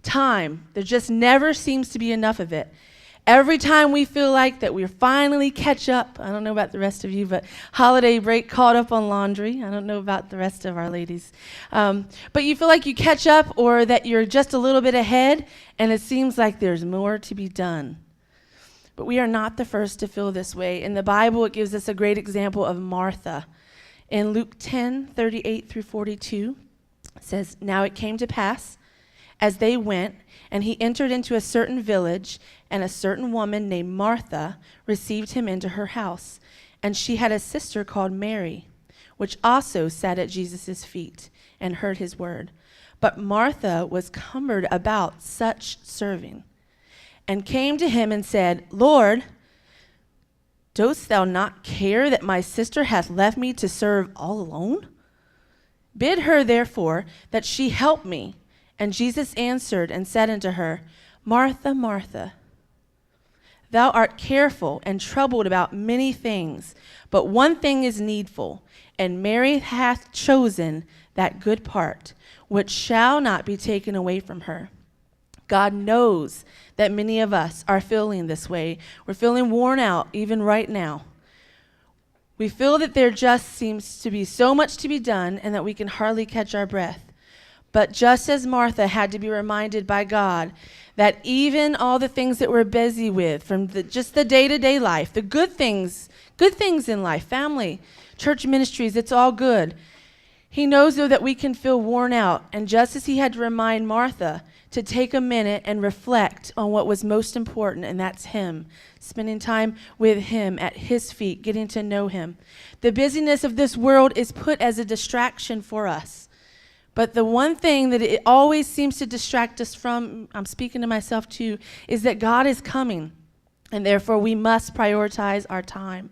Time. There just never seems to be enough of it. Every time we feel like that we're finally catch up, I don't know about the rest of you, but holiday break, caught up on laundry. I don't know about the rest of our ladies. But you feel like you catch up or that you're just a little bit ahead, and it seems like there's more to be done. But we are not the first to feel this way. In the Bible, it gives us a great example of Martha. In Luke 10:38 through 42, it says, "Now it came to pass, as they went, and he entered into a certain village, and a certain woman named Martha received him into her house. And she had a sister called Mary, which also sat at Jesus' feet and heard his word. But Martha was cumbered about such serving, and came to him and said, Lord, dost thou not care that my sister hath left me to serve all alone? Bid her therefore that she help me. And Jesus answered and said unto her, Martha, Martha, thou art careful and troubled about many things, but one thing is needful, and Mary hath chosen that good part, which shall not be taken away from her. God knows that many of us are feeling this way. We're feeling worn out even right now. We feel that there just seems to be so much to be done and that we can hardly catch our breath. But just as Martha had to be reminded by God that even all the things that we're busy with, from just the day-to-day life, the good things in life, family, church ministries, it's all good. He knows, though, that we can feel worn out. And just as he had to remind Martha to take a minute and reflect on what was most important, and that's him, spending time with him at his feet, getting to know him. The busyness of this world is put as a distraction for us. But the one thing that it always seems to distract us from, I'm speaking to myself too, is that God is coming, and therefore we must prioritize our time.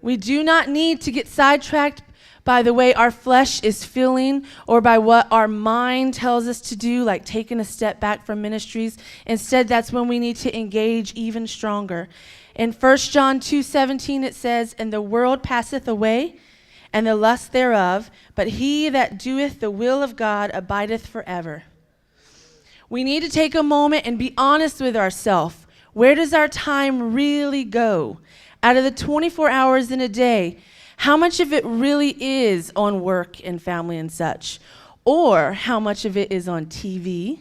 We do not need to get sidetracked by the way our flesh is feeling or by what our mind tells us to do, like taking a step back from ministries. Instead, that's when we need to engage even stronger. In 1 John 2:17, it says, And the world passeth away, and the lust thereof, but he that doeth the will of God abideth forever. We need to take a moment and be honest with ourselves. Where does our time really go? Out of the 24 hours in a day, how much of it really is on work and family and such? Or how much of it is on TV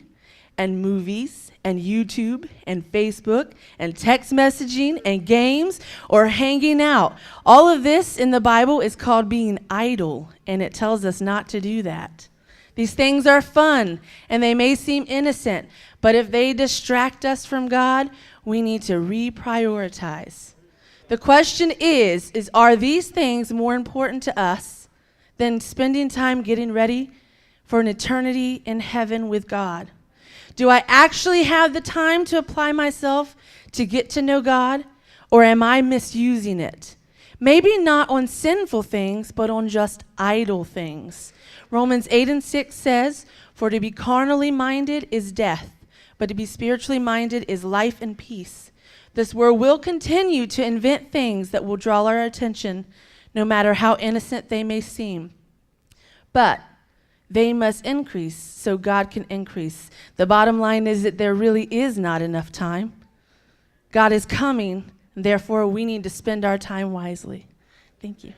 and movies and YouTube and Facebook and text messaging and games or hanging out? All of this in the Bible is called being idle, and it tells us not to do that. These things are fun, and they may seem innocent, but if they distract us from God, we need to reprioritize. The question is are these things more important to us than spending time getting ready for an eternity in heaven with God? Do I actually have the time to apply myself to get to know God, or am I misusing it? Maybe not on sinful things, but on just idle things. Romans 8:6 says, For to be carnally minded is death, but to be spiritually minded is life and peace. This world will continue to invent things that will draw our attention, no matter how innocent they may seem. But they must increase so God can increase. The bottom line is that there really is not enough time. God is coming, and therefore we need to spend our time wisely. Thank you.